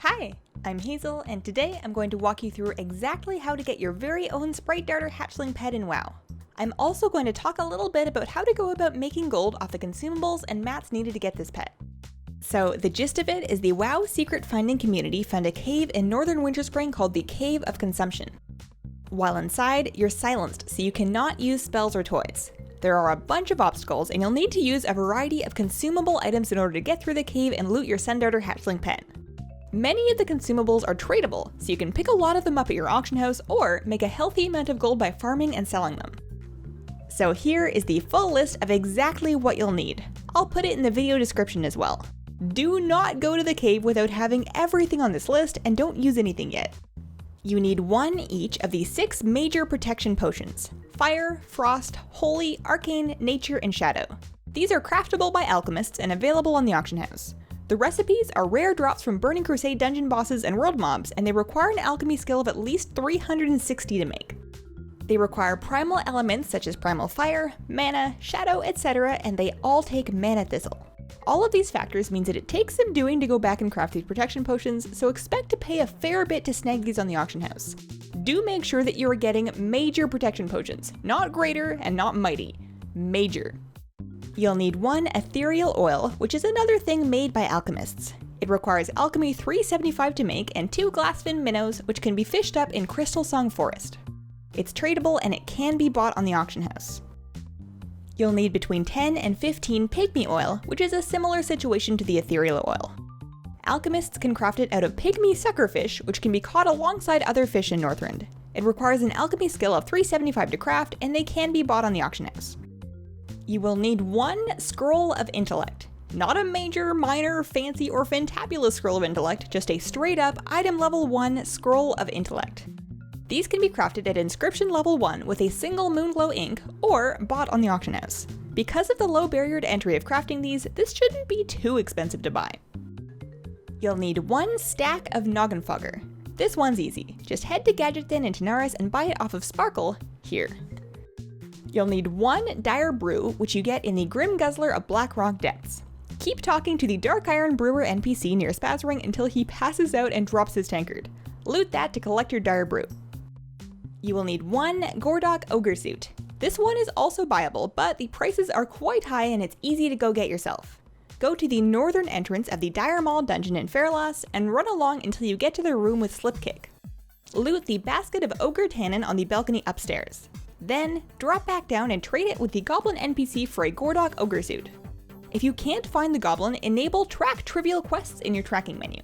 Hi, I'm Hazel, and today I'm going to walk you through exactly how to get your very own Sun Darter Hatchling pet in WoW. I'm also going to talk a little bit about how to go about making gold off the consumables and mats needed to get this pet. So the gist of it is the WoW secret finding community found a cave in northern Winterspring called the Cave of Consumption. While inside, you're silenced, so you cannot use spells or toys. There are a bunch of obstacles, and you'll need to use a variety of consumable items in order to get through the cave and loot your Sun Darter Hatchling pet. Many of the consumables are tradable, so you can pick a lot of them up at your auction house or make a healthy amount of gold by farming and selling them. So here is the full list of exactly what you'll need. I'll put it in the video description as well. Do not go to the cave without having everything on this list, and don't use anything yet. You need one each of the 6 major protection potions: Fire, Frost, Holy, Arcane, Nature, and Shadow. These are craftable by alchemists and available on the auction house. The recipes are rare drops from Burning Crusade dungeon bosses and world mobs, and they require an alchemy skill of at least 360 to make. They require primal elements such as primal fire, mana, shadow, etc., and they all take mana thistle. All of these factors means that it takes some doing to go back and craft these protection potions, so expect to pay a fair bit to snag these on the auction house. Do make sure that you are getting major protection potions, not greater and not mighty, major. You'll need one Ethereal Oil, which is another thing made by alchemists. It requires Alchemy 375 to make and 2 glassfin minnows, which can be fished up in Crystal Song Forest. It's tradable and it can be bought on the auction house. You'll need between 10 and 15 Pygmy Oil, which is a similar situation to the Ethereal Oil. Alchemists can craft it out of Pygmy suckerfish, which can be caught alongside other fish in Northrend. It requires an alchemy skill of 375 to craft, and they can be bought on the auction house. You will need one Scroll of Intellect. Not a major, minor, fancy, or fantabulous Scroll of Intellect, just a straight up item level 1 Scroll of Intellect. These can be crafted at inscription level 1 with a single Moonglow ink, or bought on the auction house. Because of the low barrier to entry of crafting these, this shouldn't be too expensive to buy. You'll need one stack of Noggenfogger. This one's easy. Just head to Gadgetthin in Tanaris and buy it off of Sparkle here. You'll need one Dire Brew, which you get in the Grim Guzzler of Blackrock Depths. Keep talking to the Dark Iron Brewer NPC near Spazring until he passes out and drops his tankard. Loot that to collect your Dire Brew. You will need one Gordok Ogre suit. This one is also buyable, but the prices are quite high and it's easy to go get yourself. Go to the northern entrance of the Dire Maul dungeon in Fairlass and run along until you get to the room with Slipkick. Loot the basket of Ogre Tannin on the balcony upstairs. Then, drop back down and trade it with the Goblin NPC for a Gordok Ogre suit. If you can't find the Goblin, enable Track Trivial Quests in your tracking menu.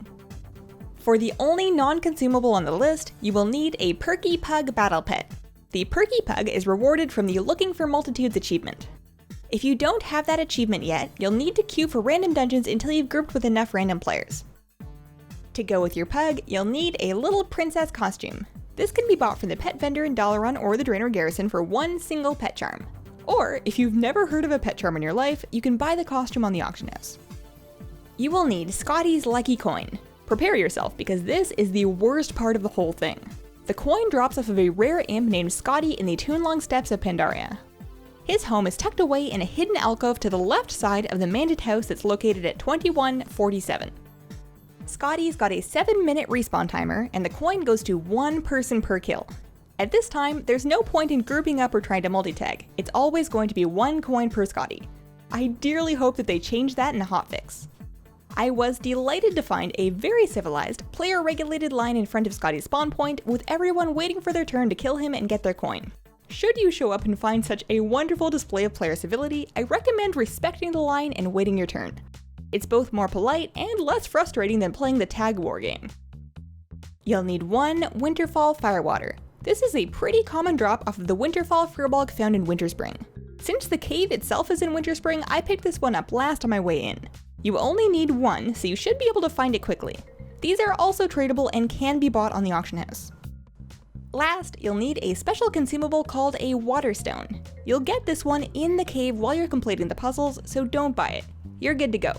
For the only non-consumable on the list, you will need a Perky Pug Battle Pet. The Perky Pug is rewarded from the Looking for Multitudes achievement. If you don't have that achievement yet, you'll need to queue for random dungeons until you've grouped with enough random players. To go with your pug, you'll need a little princess costume. This can be bought from the pet vendor in Dalaran or the Draenor Garrison for one single pet charm. Or, if you've never heard of a pet charm in your life, you can buy the costume on the auction house. You will need Scotty's Lucky Coin. Prepare yourself, because this is the worst part of the whole thing. The coin drops off of a rare imp named Scotty in the Toonlong Steppes of Pandaria. His home is tucked away in a hidden alcove to the left side of the Mandate House that's located at 2147. Scotty's got a 7-minute respawn timer, and the coin goes to 1 person per kill. At this time, there's no point in grouping up or trying to multi-tag. It's always going to be 1 coin per Scotty. I dearly hope that they change that in a hotfix. I was delighted to find a very civilized, player-regulated line in front of Scotty's spawn point, with everyone waiting for their turn to kill him and get their coin. Should you show up and find such a wonderful display of player civility, I recommend respecting the line and waiting your turn. It's both more polite and less frustrating than playing the tag war game. You'll need one Winterfall Firewater. This is a pretty common drop off of the Winterfall Firbolg found in Winterspring. Since the cave itself is in Winterspring, I picked this one up last on my way in. You only need one, so you should be able to find it quickly. These are also tradable and can be bought on the auction house. Last, you'll need a special consumable called a Waterstone. You'll get this one in the cave while you're completing the puzzles, so don't buy it. You're good to go.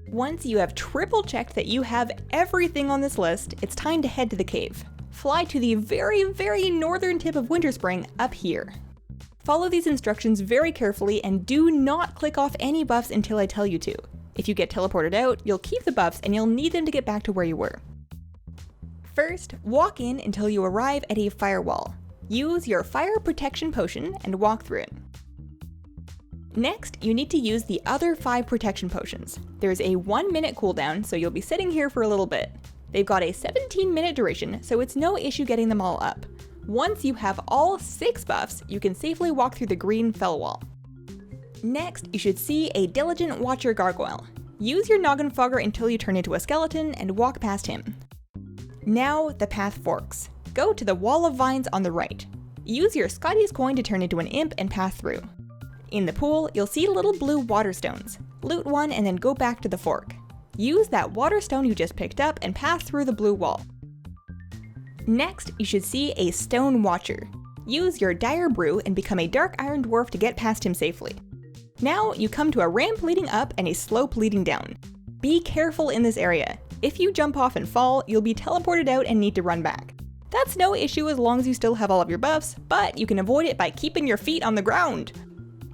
Once you have triple checked that you have everything on this list, it's time to head to the cave. Fly to the very, very northern tip of Winterspring up here. Follow these instructions very carefully and do not click off any buffs until I tell you to. If you get teleported out, you'll keep the buffs and you'll need them to get back to where you were. First, walk in until you arrive at a firewall. Use your fire protection potion and walk through it. Next, you need to use the other 5 protection potions. There's a 1-minute cooldown, so you'll be sitting here for a little bit. They've got a 17-minute duration, so it's no issue getting them all up. Once you have all 6 buffs, you can safely walk through the green fell wall. Next, you should see a Diligent Watcher Gargoyle. Use your Noggenfogger until you turn into a skeleton and walk past him. Now, the path forks. Go to the wall of vines on the right. Use your Scotty's coin to turn into an imp and pass through. In the pool, you'll see little blue water stones. Loot one and then go back to the fork. Use that water stone you just picked up and pass through the blue wall. Next, you should see a Stone Watcher. Use your Dire Brew and become a Dark Iron Dwarf to get past him safely. Now, you come to a ramp leading up and a slope leading down. Be careful in this area. If you jump off and fall, you'll be teleported out and need to run back. That's no issue as long as you still have all of your buffs, but you can avoid it by keeping your feet on the ground.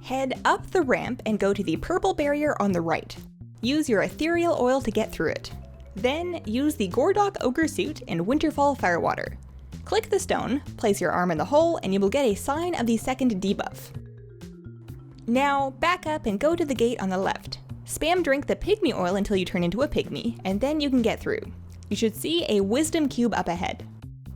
Head up the ramp and go to the purple barrier on the right. Use your Ethereal Oil to get through it. Then, use the Gordok Ogre suit and Winterfall Firewater. Click the stone, place your arm in the hole, and you will get a sign of the second debuff. Now, back up and go to the gate on the left. Spam drink the Pygmy Oil until you turn into a pygmy, and then you can get through. You should see a Wisdom Cube up ahead.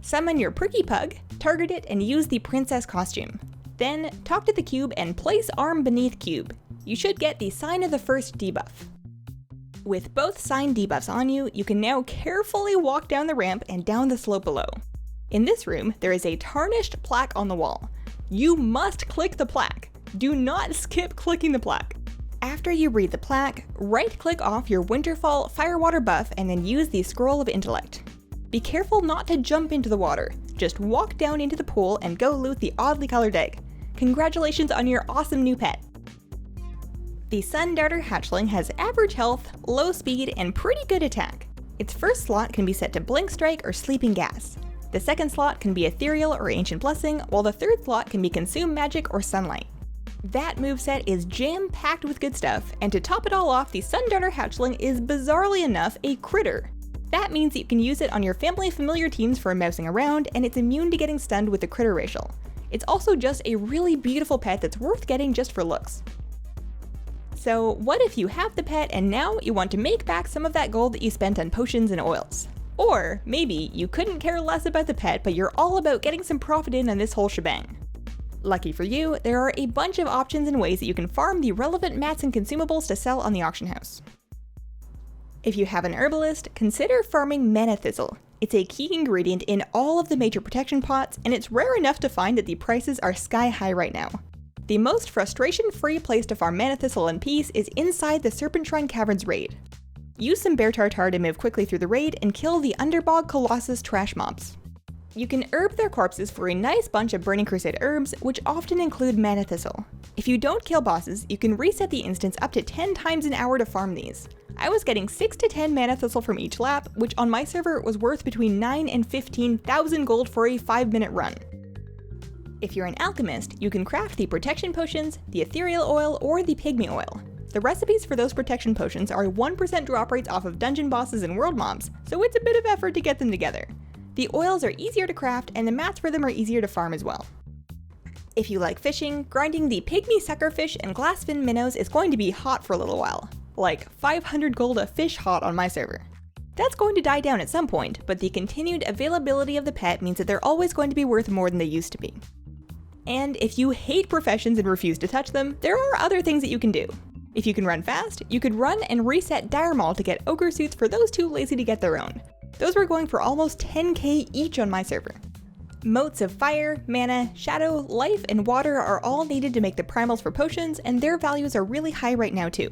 Summon your Perky Pug, target it, and use the Princess costume. Then, talk to the cube and place arm beneath cube. You should get the sign of the first debuff. With both sign debuffs on you, you can now carefully walk down the ramp and down the slope below. In this room, there is a tarnished plaque on the wall. You must click the plaque. Do not skip clicking the plaque. After you read the plaque, right-click off your Winterfall Firewater buff and then use the Scroll of Intellect. Be careful not to jump into the water. Just walk down into the pool and go loot the oddly colored egg. Congratulations on your awesome new pet! The Sun Darter Hatchling has average health, low speed, and pretty good attack. Its first slot can be set to Blink Strike or Sleeping Gas. The second slot can be Ethereal or Ancient Blessing, while the third slot can be Consume Magic or Sunlight. That moveset is jam-packed with good stuff, and to top it all off, the Sun Darter Hatchling is bizarrely enough a critter. That means that you can use it on your family familiar teams for mousing around, and it's immune to getting stunned with the critter racial. It's also just a really beautiful pet that's worth getting just for looks. So what if you have the pet and now you want to make back some of that gold that you spent on potions and oils? Or maybe you couldn't care less about the pet, but you're all about getting some profit in on this whole shebang. Lucky for you, there are a bunch of options and ways that you can farm the relevant mats and consumables to sell on the auction house. If you have an herbalist, consider farming Mana Thistle. It's a key ingredient in all of the major protection pots, and it's rare enough to find that the prices are sky high right now. The most frustration-free place to farm Mana Thistle in peace is inside the Serpentine Caverns raid. Use some Bear Tartar to move quickly through the raid and kill the Underbog Colossus trash mobs. You can herb their corpses for a nice bunch of Burning Crusade herbs, which often include Mana Thistle. If you don't kill bosses, you can reset the instance up to 10 times an hour to farm these. I was getting 6 to 10 Mana Thistle from each lap, which on my server was worth between 9 and 15,000 gold for a 5-minute run. If you're an alchemist, you can craft the protection potions, the ethereal oil, or the pygmy oil. The recipes for those protection potions are 1% drop rates off of dungeon bosses and world mobs, so it's a bit of effort to get them together. The oils are easier to craft, and the mats for them are easier to farm as well. If you like fishing, grinding the pygmy suckerfish and glassfin minnows is going to be hot for a little while. Like 500 gold a fish hot on my server. That's going to die down at some point, but the continued availability of the pet means that they're always going to be worth more than they used to be. And if you hate professions and refuse to touch them, there are other things that you can do. If you can run fast, you could run and reset Dire Maul to get ogre suits for those too lazy to get their own. Those were going for almost 10k each on my server. Motes of fire, mana, shadow, life, and water are all needed to make the primals for potions, and their values are really high right now too.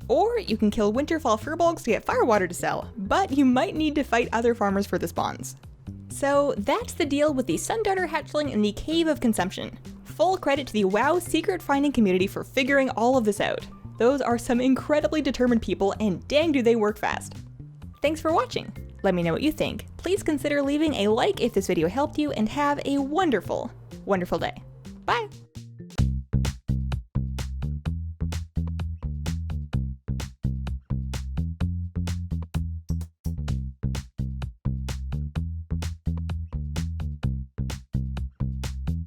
Or you can kill Winterfall Furbolgs to get firewater to sell, but you might need to fight other farmers for the spawns. So that's the deal with the Sun Darter Hatchling in the Cave of Consumption. Full credit to the WoW secret finding community for figuring all of this out. Those are some incredibly determined people, and dang do they work fast. Thanks for watching. Let me know what you think. Please consider leaving a like if this video helped you, and have a wonderful, wonderful day. Bye!